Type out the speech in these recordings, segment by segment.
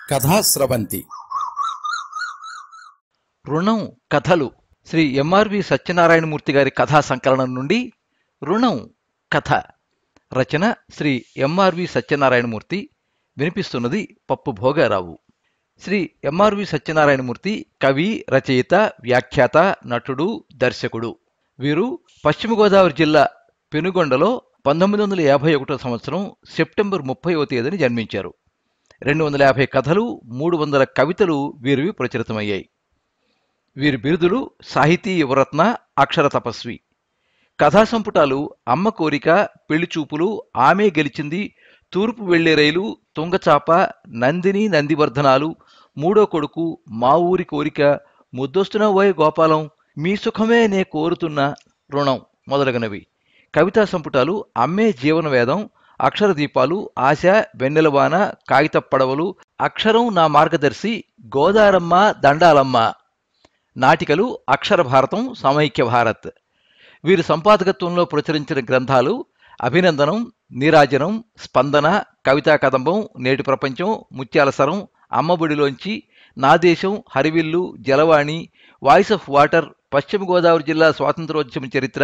కథాస్రవంతి రుణం కథలు శ్రీ ఎంఆర్వి సత్యనారాయణమూర్తి గారి కథా సంకలనం నుండి రుణం కథ. రచన శ్రీ ఎంఆర్వి సత్యనారాయణమూర్తి. వినిపిస్తున్నది పప్పు భోగారావు. శ్రీ ఎంఆర్వి సత్యనారాయణమూర్తి కవి, రచయిత, వ్యాఖ్యాత, నటుడు, దర్శకుడు. వీరు పశ్చిమ గోదావరి జిల్లా పెనుగొండలో 1951 సంవత్సరం సెప్టెంబర్ 30వ తేదీని జన్మించారు. 250 కథలు, 300 కవితలు వీరివి ప్రచురితమయ్యాయి. వీరి బిరుదులు సాహితీ యువరత్న, అక్షర తపస్వి. కథా సంపుటాలు అమ్మ కోరిక, పెళ్లిచూపులు, ఆమె గెలిచింది, తూర్పు వెళ్లే రైలు, తుంగచాప, నందిని నందివర్ధనాలు, మూడో కొడుకు, మా ఊరి కోరిక, ముద్దొస్తున్న ఓయ్ గోపాలం, మీ సుఖమే నే కోరుతున్న, రుణం మొదలగునవి. కవితా సంపుటాలు అమ్మే జీవనవేదం, అక్షర దీపాలు, ఆశ, వెన్నెలవాన, కాగిత పడవలు, అక్షరం నా మార్గదర్శి, గోదారమ్మ, దండాలమ్మ. నాటికలు అక్షర భారతం, సమైక్య భారత్. వీరి సంపాదకత్వంలో ప్రచురించిన గ్రంథాలు అభినందనం, నీరాజనం, స్పందన, కవితా కదంబం, నేటి ప్రపంచం, ముత్యాల సరం, అమ్మబడిలోంచి, నా దేశం, హరివిల్లు, జలవాణి, వాయిస్ ఆఫ్ వాటర్, పశ్చిమ గోదావరి జిల్లా స్వాతంత్రోద్యమ చరిత్ర,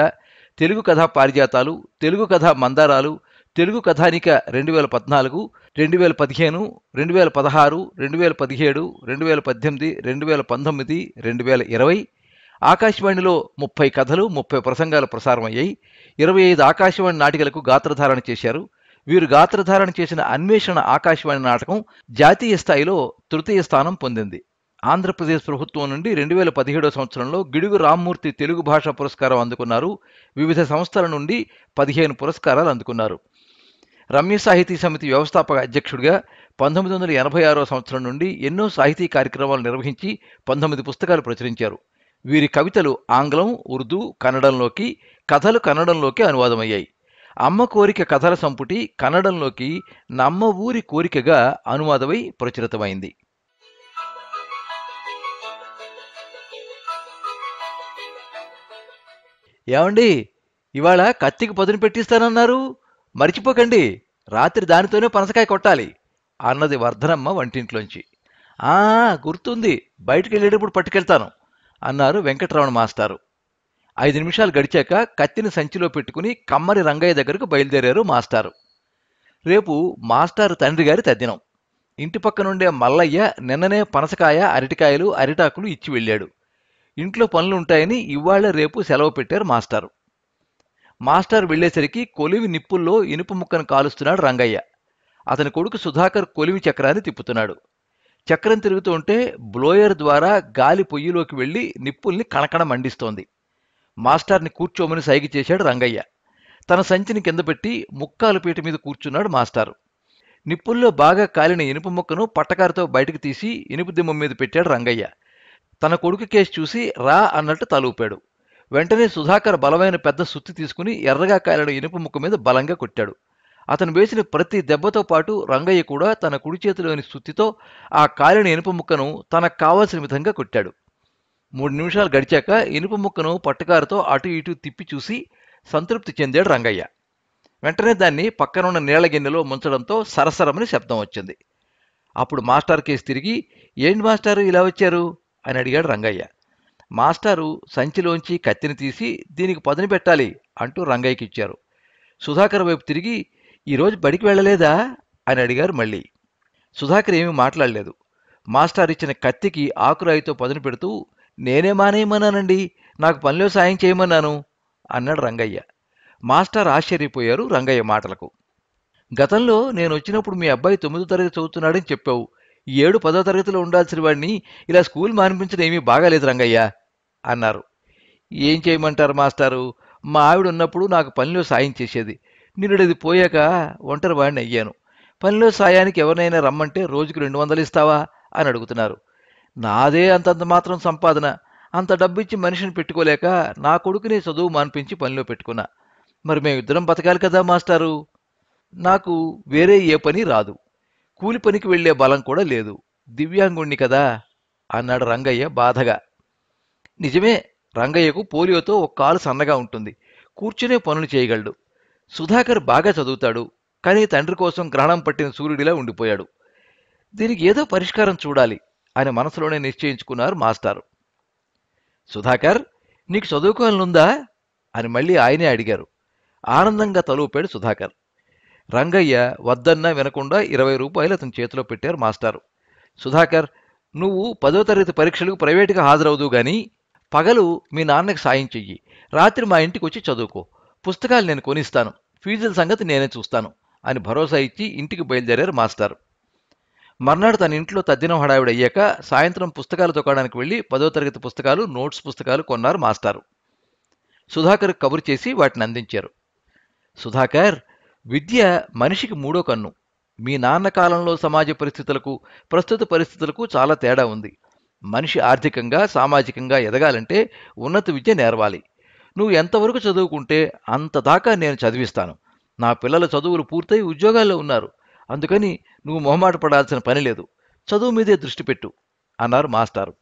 తెలుగు కథా పారిజాతాలు, తెలుగు కథా మందారాలు, తెలుగు కథానిక 2014, 2015, 2016, 2017, 2018, 2019, 2020. ఆకాశవాణిలో 30 కథలు, 30 ప్రసంగాలు ప్రసారమయ్యాయి. 25 ఆకాశవాణి నాటికలకు గాత్రధారణ చేశారు. వీరు గాత్రధారణ చేసిన అన్వేషణ ఆకాశవాణి నాటకం జాతీయ స్థాయిలో తృతీయ స్థానం పొందింది. ఆంధ్రప్రదేశ్ ప్రభుత్వం నుండి 2017 సంవత్సరంలో గిడుగు రామ్మూర్తి తెలుగు భాషా పురస్కారం అందుకున్నారు. వివిధ సంస్థల నుండి 15 పురస్కారాలు అందుకున్నారు. రమ్య సాహితీ సమితి వ్యవస్థాపక అధ్యక్షుడిగా 1986 సంవత్సరం నుండి ఎన్నో సాహితీ కార్యక్రమాలు నిర్వహించి 19 పుస్తకాలు ప్రచురించారు. వీరి కవితలు ఆంగ్లం, ఉర్దూ, కన్నడంలోకి, కథలు కన్నడంలోకి అనువాదమయ్యాయి. అమ్మ కోరిక కథల సంపుటి కన్నడంలోకి నమ్మ ఊరి కోరికగా అనువాదమై ప్రచురితమైంది. ఏమండి, ఇవాళ కత్తికి పదును పెట్టిస్తానన్నారు, మర్చిపోకండి, రాత్రి దానితోనే పనసకాయ కొట్టాలి అన్నది వర్ధనమ్మ వంటింట్లోంచి. గుర్తుంది, బయటికి వెళ్ళేటప్పుడు పట్టుకెళ్తాను అన్నారు వెంకటరమణ మాస్టారు. 5 నిమిషాలు గడిచాక కత్తిని సంచిలో పెట్టుకుని కమ్మరి రంగయ్య దగ్గరకు బయలుదేరారు మాస్టారు. రేపు మాస్టారు తండ్రి గారి తద్దినం. ఇంటి పక్కనుండే మల్లయ్య నిన్ననే పనసకాయ, అరటికాయలు, అరిటాకులు ఇచ్చి వెళ్ళాడు. ఇంట్లో పనులుంటాయని ఇవాళ రేపు సెలవు పెట్టారు మాస్టారు. మాస్టర్ వెళ్లేసరికి కొలివి నిప్పుల్లో ఇనుప ముక్కను కాలుస్తున్నాడు రంగయ్య. అతని కొడుకు సుధాకర్ కొలివి చక్రాన్ని తిప్పుతున్నాడు. చక్రం తిరుగుతూ ఉంటే బ్లోయర్ ద్వారా గాలి పొయ్యిలోకి వెళ్లి నిప్పుల్ని కణకణ మండిస్తోంది. మాస్టర్ని కూర్చోమని సైగ చేశాడు రంగయ్య. తన సంచిని కింద పెట్టి ముక్కాలు పీట మీద కూర్చున్నాడు మాస్టారు. నిప్పుల్లో బాగా కాలిన ఇనుప ముక్కను పట్టకారుతో బయటకు తీసి ఇనుపు దిమ్మం మీద పెట్టాడు రంగయ్య. తన కొడుకు కేసు చూసి రా అన్నట్టు తలూపాడు. వెంటనే సుధాకర్ బలమైన పెద్ద సుత్తి తీసుకుని ఎర్రగా కాలిన ఇనుప ముక్క మీద బలంగా కొట్టాడు. అతను వేసిన ప్రతి దెబ్బతో పాటు రంగయ్య కూడా తన కుడి చేతిలోని సుత్తితో ఆ కాలిన ఇనుప ముక్కను తనకు కావాల్సిన విధంగా కొట్టాడు. 3 నిమిషాలు గడిచాక ఇనుప ముక్కను పట్టుకారుతో అటు ఇటు తిప్పి చూసి సంతృప్తి చెందాడు రంగయ్య. వెంటనే దాన్ని పక్కనున్న నీళ్ల గిన్నెలో ముంచడంతో సరసరమని శబ్దం వచ్చింది. అప్పుడు మాస్టర్ కేసు తిరిగి, ఏంటి మాస్టారు ఇలా వచ్చారు అని అడిగాడు రంగయ్య. మాస్టారు సంచిలోంచి కత్తిని తీసి దీనికి పదును పెట్టాలి అంటూ రంగయ్యకి ఇచ్చారు. సుధాకర్ వైపు తిరిగి, ఈరోజు బడికి వెళ్ళలేదా అని అడిగారు మళ్ళీ. సుధాకర్ ఏమీ మాట్లాడలేదు. మాస్టర్ ఇచ్చిన కత్తికి ఆకురాయితో పదును పెడుతూ, నేనే మానేయమన్నానండి, నాకు పనిలో సాయం చేయమన్నాను అన్నాడు రంగయ్య. మాస్టర్ ఆశ్చర్యపోయారు రంగయ్య మాటలకు. గతంలో నేను వచ్చినప్పుడు మీ అబ్బాయి 9వ తరగతి చదువుతున్నాడని చెప్పావు. ఈ 7, 10వ తరగతిలో ఉండాల్సిన వాడిని ఇలా స్కూల్ మానిపించడం ఏమీ బాగాలేదు రంగయ్య అన్నారు. ఏం చేయమంటారు మాస్టారు, మా ఆవిడ ఉన్నప్పుడు నాకు పనిలో సాయం చేసేది. నిన్నటిది పోయాక ఒంటరి వాడిని అయ్యాను. పనిలో సాయానికి ఎవరినైనా రమ్మంటే రోజుకు 200 ఇస్తావా అని అడుగుతున్నారు. నాదే అంతంత మాత్రం సంపాదన, అంత డబ్బిచ్చి మనిషిని పెట్టుకోలేక నా కొడుకుని చదువు మానిపించి పనిలో పెట్టుకున్నా. మరి మేమిద్దరం బతకాలి కదా మాస్టారు. నాకు వేరే ఏ పని రాదు, కూలి పనికి వెళ్లే బలం కూడా లేదు, దివ్యాంగుణ్ణి కదా అన్నాడు రంగయ్య బాధగా. నిజమే, రంగయ్యకు పోలియోతో ఒక కాలు సన్నగా ఉంటుంది, కూర్చునే పనులు చేయగలడు. సుధాకర్ బాగా చదువుతాడు, కానీ తండ్రి కోసం గ్రహణం పట్టిన సూర్యుడిలా ఉండిపోయాడు. దీనికి ఏదో పరిష్కారం చూడాలి అని మనసులోనే నిశ్చయించుకున్నారు మాస్టారు. సుధాకర్, నీకు చదువుకోవాలనుందా అని మళ్ళీ ఆయనే అడిగారు. ఆనందంగా తలూపాడు సుధాకర్. రంగయ్య వద్దన్నా వినకుండా 20 రూపాయలు అతని చేతిలో పెట్టారు మాస్టారు. సుధాకర్, నువ్వు 10వ తరగతి పరీక్షలకు ప్రైవేటుగా హాజరవుదు గాని పగలు మీ నాన్నకి సాయం చెయ్యి. రాత్రి మా ఇంటికి వచ్చి చదువుకో. పుస్తకాలు నేను కొనిస్తాను. ఫీజుల సంగతి నేనే చూస్తాను అని భరోసా ఇచ్చి ఇంటికి బయలుదేరారు మాస్టారు. మర్నాడు తన ఇంట్లో తద్దినం హడావిడి అయ్యాక సాయంత్రం పుస్తకాల దుకాణానికి వెళ్లి 10వ తరగతి పుస్తకాలు, నోట్స్ పుస్తకాలు కొన్నారు మాస్టారు. సుధాకర్ కబురు చేసి వాటిని అందించారు. సుధాకర్, విద్య మనిషికి మూడో కన్ను. మీ నాన్న కాలంలో సమాజ పరిస్థితులకు, ప్రస్తుత పరిస్థితులకు చాలా తేడా ఉంది. మనిషి ఆర్థికంగా, సామాజికంగా ఎదగాలంటే ఉన్నత విద్య నేర్వాలి. నువ్వు ఎంతవరకు చదువుకుంటే అంతదాకా నేను చదివిస్తాను. నా పిల్లల చదువులు పూర్తయి ఉద్యోగాల్లో ఉన్నారు. అందుకని నువ్వు మొహమాట పడాల్సిన పని లేదు. చదువు మీదే దృష్టి పెట్టు అన్నారు మాస్టారు.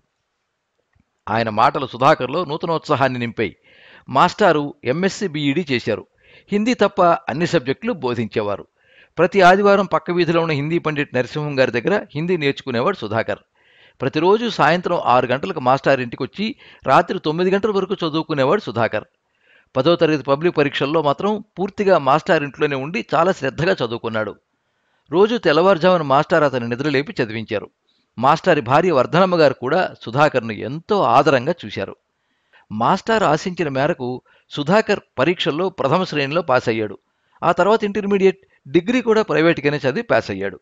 ఆయన మాటలు సుధాకర్లో నూతనోత్సాహాన్ని నింపాయి. మాస్టారు ఎంఎస్సీ బీఈడీ చేశారు. హిందీ తప్ప అన్ని సబ్జెక్టులు బోధించేవారు. ప్రతి ఆదివారం పక్క వీధిలో ఉన్న హిందీ పండిట్ నరసింహం గారి దగ్గర హిందీ నేర్చుకునేవాడు సుధాకర్. ప్రతిరోజు సాయంత్రం 6 గంటలకు మాస్టారు ఇంటికొచ్చి రాత్రి 9 గంటల వరకు చదువుకునేవాడు సుధాకర్. 10వ తరగతి పబ్లిక్ పరీక్షల్లో మాత్రం పూర్తిగా మాస్టారు ఇంట్లోనే ఉండి చాలా శ్రద్ధగా చదువుకున్నాడు. రోజు తెల్లవారుజామున మాస్టారు అతని నిద్రలేపి చదివించారు. మాస్టారి భార్య వర్ధనమ్మ గారు కూడా సుధాకర్ను ఎంతో ఆదరంగా చూశారు. మాస్టారు ఆశించిన మేరకు సుధాకర్ పరీక్షల్లో ప్రథమ శ్రేణిలో పాస్ అయ్యాడు. ఆ తర్వాత ఇంటర్మీడియట్, డిగ్రీ కూడా ప్రైవేట్గానే చదివి పాస్ అయ్యాడు.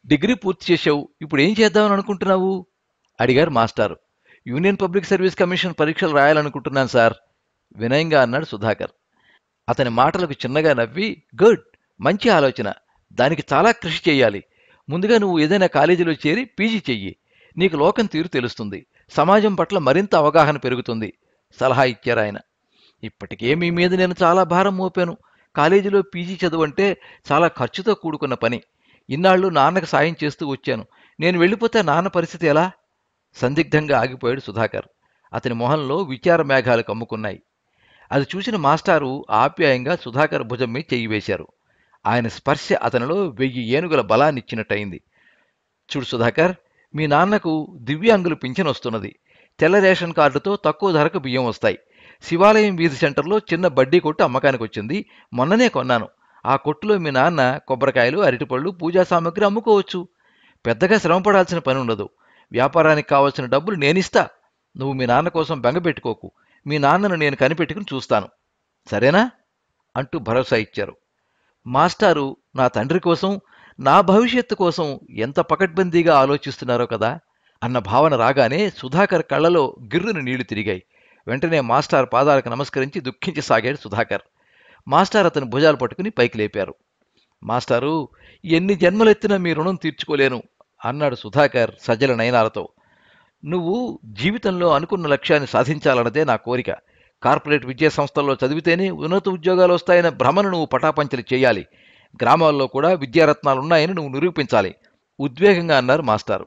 డిగ్రీ పూర్తి చేశావు, ఇప్పుడు ఏం చేద్దామని అనుకుంటున్నావు అడిగారు మాస్టారు. యూనియన్ పబ్లిక్ సర్వీస్ కమిషన్ పరీక్షలు రాయాలనుకుంటున్నాను సార్ వినయంగా అన్నాడు సుధాకర్. అతని మాటలకు చిన్నగా నవ్వి, గుడ్, మంచి ఆలోచన. దానికి చాలా కృషి చెయ్యాలి. ముందుగా నువ్వు ఏదైనా కాలేజీలో చేరి పీజీ చెయ్యి. నీకు లోకం తీరు తెలుస్తుంది. సమాజం పట్ల మరింత అవగాహన పెరుగుతుంది సలహా ఇచ్చారు ఆయన. ఇప్పటికే మీ మీద నేను చాలా భారం మోపాను. కాలేజీలో పీజీ చదువు అంటే చాలా ఖర్చుతో కూడుకున్న పని. ఇన్నాళ్ళు నాన్నకు సాయం చేస్తూ వచ్చాను. నేను వెళ్ళిపోతే నాన్న పరిస్థితి ఎలా? సందిగ్ధంగా ఆగిపోయాడు సుధాకర్. అతని మొహంలో విచార మేఘాలు కమ్ముకున్నాయి. అది చూసిన మాస్టారు ఆప్యాయంగా సుధాకర్ భుజం మీద చెయ్యి వేశారు. ఆయన స్పర్శ అతనిలో 1000 ఏనుగుల బలాన్నిచ్చినట్టయింది. చూడు సుధాకర్, మీ నాన్నకు దివ్యాంగులు పింఛన్ వస్తున్నది. తెల్ల రేషన్ కార్డుతో తక్కువ ధరకు బియ్యం వస్తాయి. శివాలయం వీధి సెంటర్లో చిన్న బడ్డీ కొట్టు అమ్మకానికి వచ్చింది. మొన్ననే కొన్నాను. ఆ కొట్టులో మీ నాన్న కొబ్బరికాయలు, అరటిపళ్ళు, పూజా సామాగ్రి అమ్ముకోవచ్చు. పెద్దగా శ్రమపడాల్సిన పని ఉండదు. వ్యాపారానికి కావలసిన డబ్బులు నేనిస్తా. నువ్వు మీ నాన్న కోసం బెంగపెట్టుకోకు. మీ నాన్నను నేను కనిపెట్టుకుని చూస్తాను. సరేనా అంటూ భరోసా ఇచ్చారు. మాస్టారు నా తండ్రి కోసం, నా భవిష్యత్తు కోసం ఎంత పకడ్బందీగా ఆలోచిస్తున్నారో కదా అన్న భావన రాగానే సుధాకర్ కళ్ళలో గిర్రును నీళ్లు తిరిగాయి. వెంటనే మాస్టార్ పాదాలకు నమస్కరించి దుఃఖించసాగాడు సుధాకర్. మాస్టార్ అతని భుజాలు పట్టుకుని పైకి లేపారు. మాస్టారు, ఎన్ని జన్మలెత్తినా మీ రుణం తీర్చుకోలేను అన్నాడు సుధాకర్ సజ్జల నయనాలతో. నువ్వు జీవితంలో అనుకున్న లక్ష్యాన్ని సాధించాలన్నదే నా కోరిక. కార్పొరేట్ విద్యా సంస్థల్లో చదివితేనే ఉన్నత ఉద్యోగాలు వస్తాయన్న భ్రమను నువ్వు పటాపంచలు చేయాలి. గ్రామాల్లో కూడా విద్యారత్నాలున్నాయని నువ్వు నిరూపించాలి ఉద్వేగంగా అన్నారు మాస్టారు.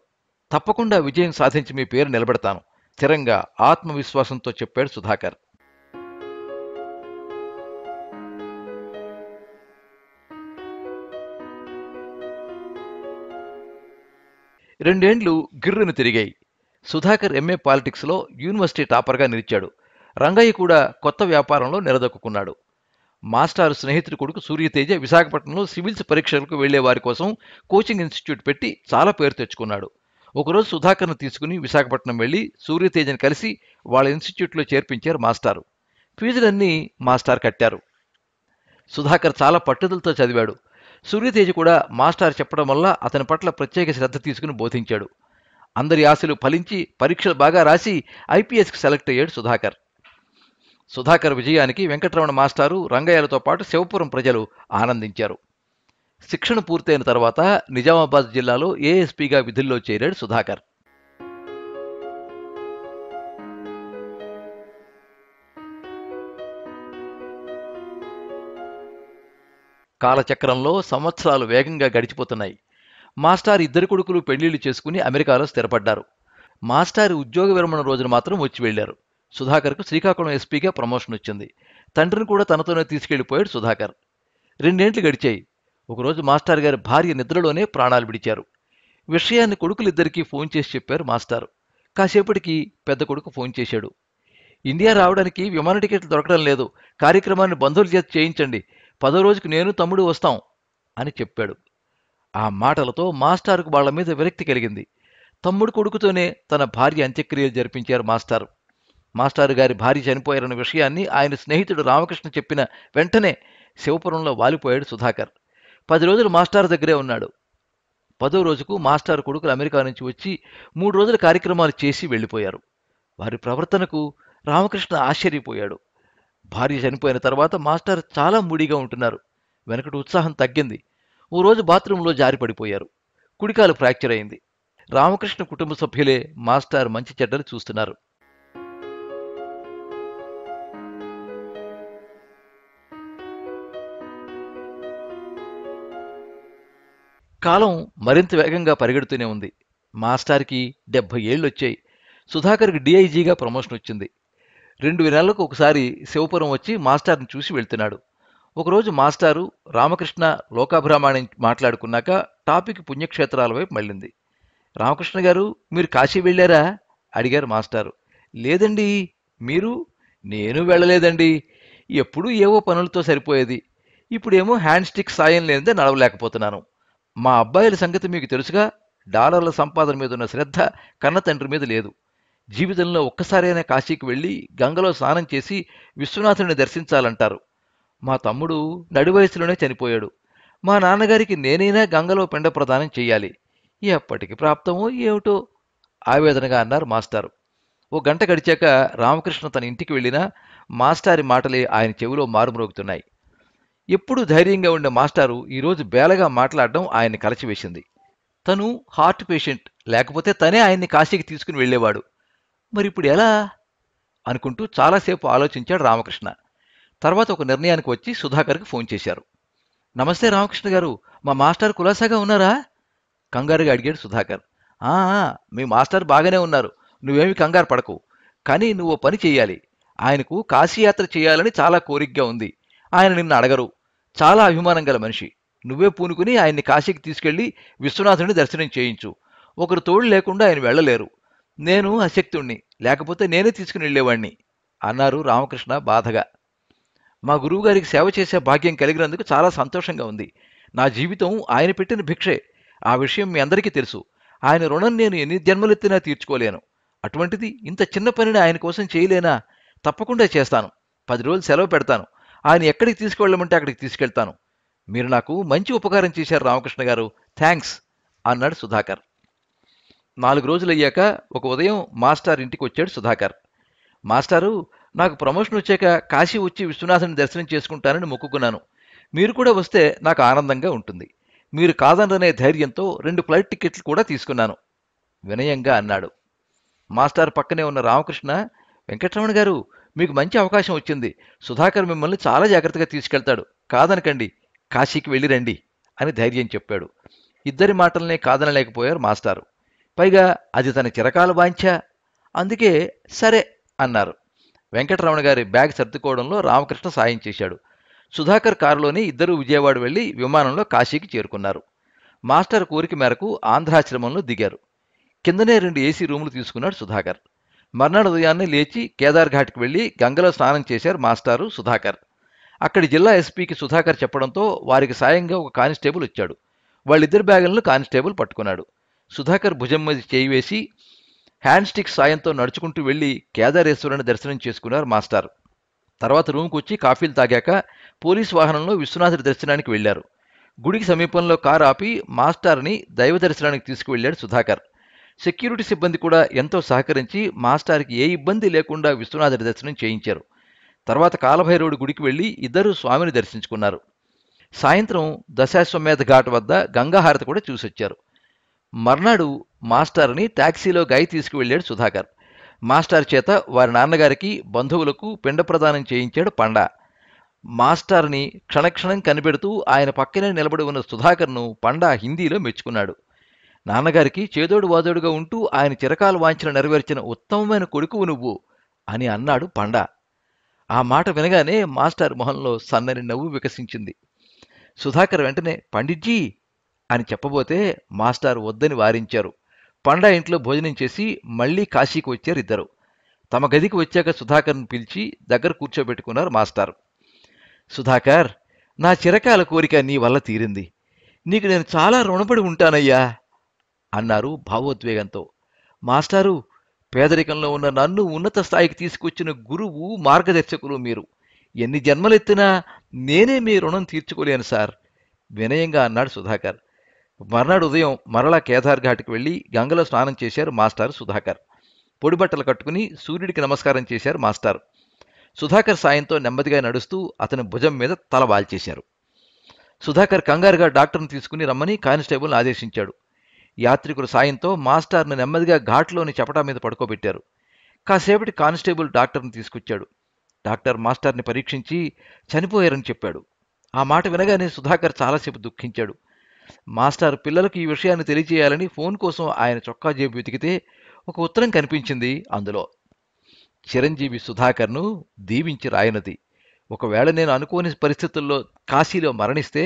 తప్పకుండా విజయం సాధించి మీ పేరు నిలబెడతాను స్థిరంగా, ఆత్మవిశ్వాసంతో చెప్పాడు సుధాకర్. రెండేండ్లు గిర్రును తిరిగాయి. సుధాకర్ ఎంఏ పాలిటిక్స్లో యూనివర్సిటీ టాపర్గా నిలిచాడు. రంగయ్య కూడా కొత్త వ్యాపారంలో నిలదొక్కున్నాడు. మాస్టారు స్నేహితుడి కొడుకు సూర్యతేజ విశాఖపట్నంలో సివిల్స్ పరీక్షలకు వెళ్లే వారి కోసం కోచింగ్ ఇన్స్టిట్యూట్ పెట్టి చాలా పేరు తెచ్చుకున్నాడు. ఒకరోజు సుధాకర్ను తీసుకుని విశాఖపట్నం వెళ్లి సూర్యతేజని కలిసి వాళ్ళ ఇన్స్టిట్యూట్లో చేర్పించారు మాస్టారు. ఫీజులన్నీ మాస్టార్ కట్టారు. సుధాకర్ చాలా పట్టుదలతో చదివాడు. సూర్యతేజ కూడా మాస్టారు చెప్పడం వల్ల అతని పట్ల ప్రత్యేక శ్రద్ధ తీసుకుని బోధించాడు. అందరి ఆశలు ఫలించి పరీక్షలు బాగా రాసి ఐపీఎస్కి సెలెక్ట్ అయ్యాడు సుధాకర్. సుధాకర్ విజయానికి వెంకటరమణ మాస్టారు, రంగయ్యలతో పాటు శివపురం ప్రజలు ఆనందించారు. శిక్షణ పూర్తయిన తర్వాత నిజామాబాద్ జిల్లాలో ఏఎస్పీగా విధుల్లో చేరాడు సుధాకర్. కాలచక్రంలో సంవత్సరాలు వేగంగా గడిచిపోతున్నాయి. మాస్టారు ఇద్దరు కొడుకులు పెళ్లిళ్లు చేసుకుని అమెరికాలో స్థిరపడ్డారు. మాస్టారు ఉద్యోగ విరమణ రోజున మాత్రం వచ్చి వెళ్లారు. సుధాకర్కు శ్రీకాకుళం ఎస్పీగా ప్రమోషన్ వచ్చింది. తండ్రిని కూడా తనతోనే తీసుకెళ్లిపోయాడు సుధాకర్. 2 ఏండ్లు గడిచాయి. ఒకరోజు మాస్టర్ గారి భార్య నిద్రలోనే ప్రాణాలు విడిచారు. విషయాన్ని కొడుకులిద్దరికీ ఫోన్ చేసి చెప్పారు మాస్టారు. కాసేపటికి పెద్ద కొడుకు ఫోన్ చేశాడు. ఇండియా రావడానికి విమాన టికెట్లు దొరకడం లేదు. కార్యక్రమాన్ని బంధువుల చేత చేయించండి. 10వ రోజుకు నేను తమ్ముడు వస్తాం అని చెప్పాడు. ఆ మాటలతో మాస్టారుకు వాళ్ల మీద విరక్తి కలిగింది. తమ్ముడు కొడుకుతోనే తన భార్య అంత్యక్రియలు జరిపించారు మాస్టారు. మాస్టారు గారి భార్య చనిపోయారన్న విషయాన్ని ఆయన స్నేహితుడు రామకృష్ణ చెప్పిన వెంటనే శివపురంలో వాలిపోయాడు సుధాకర్. 10 రోజులు మాస్టారు దగ్గరే ఉన్నాడు. 10వ రోజుకు మాస్టారు కొడుకులు అమెరికా నుంచి వచ్చి 3 రోజుల కార్యక్రమాలు చేసి వెళ్లిపోయారు. వారి ప్రవర్తనకు రామకృష్ణ ఆశ్చర్యపోయాడు. భార్య చనిపోయిన తర్వాత మాస్టారు చాలా మూడీగా ఉంటున్నారు. వెనకటి ఉత్సాహం తగ్గింది. ఓ రోజు బాత్రూంలో జారిపడిపోయారు. కుడికాలు ఫ్రాక్చర్ అయింది. రామకృష్ణ కుటుంబ సభ్యులే మాస్టారు మంచి చెడ్డలు చూస్తున్నారు. కాలం మరింత వేగంగా పరిగెడుతూనే ఉంది. మాస్టార్కి 70 ఏళ్లొచ్చాయి. సుధాకర్కి డిఐజీగా ప్రమోషన్ వచ్చింది. 2 నెలలకు ఒకసారి శివపురం వచ్చి మాస్టార్ని చూసి వెళ్తున్నాడు. ఒకరోజు మాస్టారు రామకృష్ణ లోకాభిరామాణి మాట్లాడుకున్నాక టాపిక్ పుణ్యక్షేత్రాల వైపు మళ్ళింది. రామకృష్ణ గారు, మీరు కాశీ వెళ్ళారా అడిగారు మాస్టారు. లేదండి. మీరు? నేను వెళ్ళలేదండి. ఎప్పుడూ ఏవో పనులతో సరిపోయేది. ఇప్పుడేమో హ్యాండ్ స్టిక్ సాయం లేనిదే నడవలేకపోతున్నాను. మా అబ్బాయిల సంగతి మీకు తెలుసుగా. డాలర్ల సంపాదన మీద ఉన్న శ్రద్ధ కన్న తండ్రి మీద లేదు. జీవితంలో ఒక్కసారైనా కాశీకి వెళ్ళి గంగలో స్నానం చేసి విశ్వనాథుని దర్శించాలంటారు. మా తమ్ముడు నడి వయసులోనే చనిపోయాడు. మా నాన్నగారికి నేనైనా గంగలో పిండ ప్రదానం చెయ్యాలి. ఎప్పటికి ప్రాప్తమో ఏమిటో ఆవేదనగా అన్నారు మాస్టారు. ఓ గంట గడిచాక రామకృష్ణ తన ఇంటికి వెళ్ళినా మాస్టారి మాటలే ఆయన చెవిలో మారుమ్రోగుతున్నాయి. ఎప్పుడూ ధైర్యంగా ఉండే మాస్టారు ఈరోజు బేలగా మాట్లాడడం ఆయన్ని కలచివేసింది. తను హార్ట్ పేషెంట్, లేకపోతే తనే ఆయన్ని కాశీకి తీసుకుని వెళ్ళేవాడు. మరిప్పుడు ఎలా అనుకుంటూ చాలాసేపు ఆలోచించాడు రామకృష్ణ. తర్వాత ఒక నిర్ణయానికి వచ్చి సుధాకర్కి ఫోన్ చేశారు. నమస్తే రామకృష్ణ గారు, మా మాస్టర్ కులాసాగా ఉన్నారా కంగారుగా అడిగాడు సుధాకర్. ఆ, మీ మాస్టర్ బాగానే ఉన్నారు. నువ్వేమి కంగారు పడకు. కానీ నువ్వు పని చెయ్యాలి. ఆయనకు కాశీయాత్ర చేయాలని చాలా కోరికగా ఉంది. ఆయన నిన్ను అడగరు. చాలా అభిమానం గల మనిషి. నువ్వే పూనుకుని ఆయన్ని కాశీకి తీసుకెళ్లి విశ్వనాథుని దర్శనం చేయించు. ఒకరు తోడు లేకుండా ఆయన వెళ్ళలేరు. నేను అశక్తుణ్ణి, లేకపోతే నేనే తీసుకుని వెళ్ళేవాణ్ణి అన్నారు రామకృష్ణ బాధగా. మా గురువుగారికి సేవ చేసే భాగ్యం కలిగినందుకు చాలా సంతోషంగా ఉంది. నా జీవితం ఆయన పెట్టిన భిక్షే. ఆ విషయం మీ అందరికీ తెలుసు. ఆయన రుణం నేను ఎన్ని జన్మలెత్తినా తీర్చుకోలేను. అటువంటిది ఇంత చిన్న పనిని ఆయన కోసం చేయలేనా? తప్పకుండా చేస్తాను. 10 రోజులు సెలవు పెడతాను. ఆయన ఎక్కడికి తీసుకువెళ్ళమంటే అక్కడికి తీసుకెళ్తాను. మీరు నాకు మంచి ఉపకారం చేశారు రామకృష్ణ గారు. థ్యాంక్స్ అన్నాడు సుధాకర్. 4 రోజులయ్యాక ఒక ఉదయం మాస్టర్ ఇంటికి వచ్చాడు సుధాకర్. మాస్టారు, నాకు ప్రమోషన్ వచ్చాక కాశీ వచ్చి విశ్వనాథుని దర్శనం చేసుకుంటానని మొక్కుకున్నాను. మీరు కూడా వస్తే నాకు ఆనందంగా ఉంటుంది. మీరు కాదనరనే ధైర్యంతో 2 ఫ్లైట్ టికెట్లు కూడా తీసుకున్నాను వినయంగా అన్నాడు. మాస్టర్ పక్కనే ఉన్న రామకృష్ణ, వెంకటరమణ గారు, మీకు మంచి అవకాశం వచ్చింది. సుధాకర్ మిమ్మల్ని చాలా జాగ్రత్తగా తీసుకెళ్తాడు. కాదనకండి. కాశీకి వెళ్ళి రండి అని ధైర్యం చెప్పాడు. ఇద్దరి మాటలనే కాదనలేకపోయారు మాస్టారు. పైగా అది తన చిరకాల వాంఛ. అందుకే సరే అన్నారు. వెంకటరమణ గారి బ్యాగ్ సర్దుకోవడంలో రామకృష్ణ సాయం చేశాడు. సుధాకర్ కారులోనే ఇద్దరూ విజయవాడ వెళ్లి విమానంలో కాశీకి చేరుకున్నారు. మాస్టర్ కోరిక మేరకు ఆంధ్రాశ్రమంలో దిగారు. కిందనే 2 ఏసీ రూములు తీసుకున్నాడు సుధాకర్. మర్నాడు ఉదయాన్నే లేచి కేదార్ ఘాట్కి వెళ్లి గంగలో స్నానం చేశారు మాస్టారు, సుధాకర్. అక్కడి జిల్లా ఎస్పీకి సుధాకర్ చెప్పడంతో వారికి సాయంగా ఒక కానిస్టేబుల్ వచ్చాడు. వాళ్ళిద్దరి బ్యాగులను కానిస్టేబుల్ పట్టుకున్నాడు. సుధాకర్ భుజం మీద చేయి వేసి హ్యాండ్ స్టిక్ సాయంతో నడుచుకుంటూ వెళ్లి కేదారేశ్వరుని దర్శనం చేసుకున్నారు మాస్టారు. తర్వాత రూమ్కి వచ్చి కాఫీలు తాగాక పోలీసు వాహనంలో విశ్వనాథుడి దర్శనానికి వెళ్లారు. గుడికి సమీపంలో కారు ఆపి మాస్టార్ని దైవ దర్శనానికి తీసుకువెళ్లాడు సుధాకర్. సెక్యూరిటీ సిబ్బంది కూడా ఎంతో సహకరించి మాస్టార్కి ఏ ఇబ్బంది లేకుండా విశ్వనాథుడి దర్శనం చేయించారు. తర్వాత కాలభైరవుడి గుడికి వెళ్లి ఇద్దరూ స్వామిని దర్శించుకున్నారు. సాయంత్రం దశాశ్వమేధ ఘాట్ వద్ద గంగాహారతి కూడా చూసొచ్చారు. మర్నాడు మాస్టార్ని టాక్సీలో గాయి తీసుకువెళ్లాడు సుధాకర్. మాస్టర్ చేత వారి నాన్నగారికి, బంధువులకు పిండ ప్రదానం చేయించాడు పండా. మాస్టార్ని క్షణక్షణం కనిపెడుతూ ఆయన పక్కనే నిలబడి ఉన్న సుధాకర్ను పండా హిందీలో మెచ్చుకున్నాడు. నాన్నగారికి చేదోడు వాదోడుగా ఉంటూ ఆయన చిరకాల వాంఛన నెరవేర్చిన ఉత్తమమైన కొడుకువు నువ్వు అని అన్నాడు పండా. ఆ మాట వినగానే మాస్టర్ మొహంలో సన్నని నవ్వు వికసించింది. సుధాకర్ వెంటనే పండిట్జీ అని చెప్పబోతే మాస్టారు వద్దని వారించారు. పండా ఇంట్లో భోజనం చేసి మళ్లీ కాశీకి వచ్చారు ఇద్దరు. తమ గదికి వచ్చాక సుధాకర్ను పిలిచి దగ్గర కూర్చోబెట్టుకున్నారు మాస్టారు. సుధాకర్, నా చిరకాల కోరిక నీ వల్ల తీరింది. నీకు నేను చాలా రుణపడి ఉంటానయ్యా అన్నారు భావోద్వేగంతో. మాస్టారు, పేదరికంలో ఉన్న నన్ను ఉన్నత స్థాయికి తీసుకొచ్చిన గురువు, మార్గదర్శకులు మీరు. ఎన్ని జన్మలెత్తినా నేనే మీ రుణం తీర్చుకోలేను సార్ వినయంగా అన్నాడు సుధాకర్. మర్నాడు ఉదయం మరలా కేదార్ ఘాట్కి వెళ్లి గంగలో స్నానం చేశారు మాస్టారు సుధాకర్. పొడిబట్టలు కట్టుకుని సూర్యుడికి నమస్కారం చేశారు మాస్టారు. సుధాకర్ సాయంతో నెమ్మదిగా నడుస్తూ అతని భుజం మీద తల వాల్చేశారు. సుధాకర్ కంగారుగా డాక్టర్ను తీసుకుని రమ్మని కానిస్టేబుల్ని ఆదేశించాడు. యాత్రికుల సాయంతో మాస్టార్ను నెమ్మదిగా ఘాట్లోని చపటా మీద పడుకోబెట్టారు. కాసేపటి కానిస్టేబుల్ డాక్టర్ని తీసుకొచ్చాడు. డాక్టర్ మాస్టార్ని పరీక్షించి చనిపోయారని చెప్పాడు. ఆ మాట వినగానే సుధాకర్ చాలాసేపు దుఃఖించాడు. మాస్టర్ పిల్లలకు ఈ విషయాన్ని తెలియజేయాలని ఫోన్ కోసం ఆయన చొక్కా జేబు వెతికితే ఒక ఉత్తరం కనిపించింది. అందులో చిరంజీవి సుధాకర్ను దీవించి రాయనది. ఒకవేళ నేను అనుకోని పరిస్థితుల్లో కాశీలో మరణిస్తే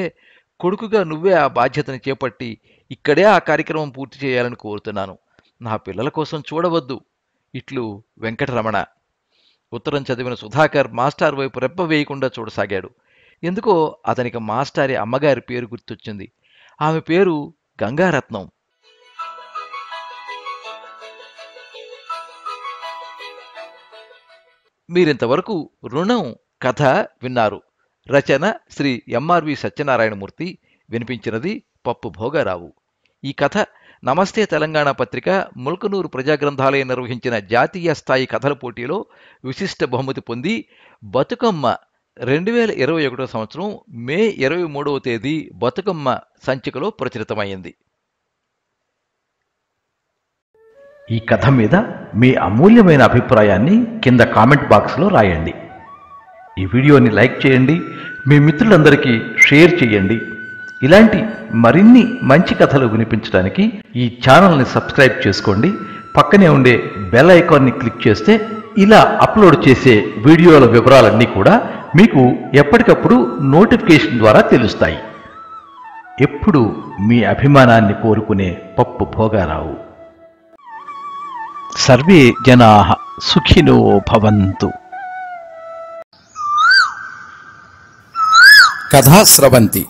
కొడుకుగా నువ్వే ఆ బాధ్యతని చేపట్టి ఇక్కడే ఆ కార్యక్రమం పూర్తి చేయాలని కోరుతున్నాను. నా పిల్లల కోసం చూడవద్దు. ఇట్లు వెంకటరమణ. ఉత్తరం చదివిన సుధాకర్ మాస్టార్ వైపు రెప్ప వేయకుండా చూడసాగాడు. ఎందుకో అతనికి మాస్టారి అమ్మగారి పేరు గుర్తొచ్చింది. ఆమె పేరు గంగారత్నం. మీరింతవరకు రుణం కథ విన్నారు. రచన శ్రీ ఎంఆర్వి సత్యనారాయణమూర్తి. వినిపించినది పప్పు భోగారావు. ఈ కథ నమస్తే తెలంగాణ పత్రిక ముల్కనూరు ప్రజాగ్రంథాలయం నిర్వహించిన జాతీయ స్థాయి కథల పోటీలో విశిష్ట బహుమతి పొంది బతుకమ్మ 2021 సంవత్సరం మే 23వ తేదీ బతుకమ్మ సంచికలో ప్రచురితమైంది. ఈ కథ మీద మీ అమూల్యమైన అభిప్రాయాన్ని కింద కామెంట్ బాక్స్లో రాయండి. ఈ వీడియోని లైక్ చేయండి, మీ మిత్రులందరికీ షేర్ చేయండి. ఇలాంటి మరిన్ని మంచి కథలు వినిపించడానికి ఈ ఛానల్ని సబ్స్క్రైబ్ చేసుకోండి. పక్కనే ఉండే బెల్ ఐకాన్ని క్లిక్ చేస్తే ఇలా అప్లోడ్ చేసే వీడియోల వివరాలన్నీ కూడా మీకు ఎప్పటికప్పుడు నోటిఫికేషన్ ద్వారా తెలుస్తాయి. ఎప్పుడు మీ అభిమానాన్ని కోరుకునే పప్పు భోగారావు. సర్వే జనాః సుఖినో భవంతు. కథా స్రవంతి.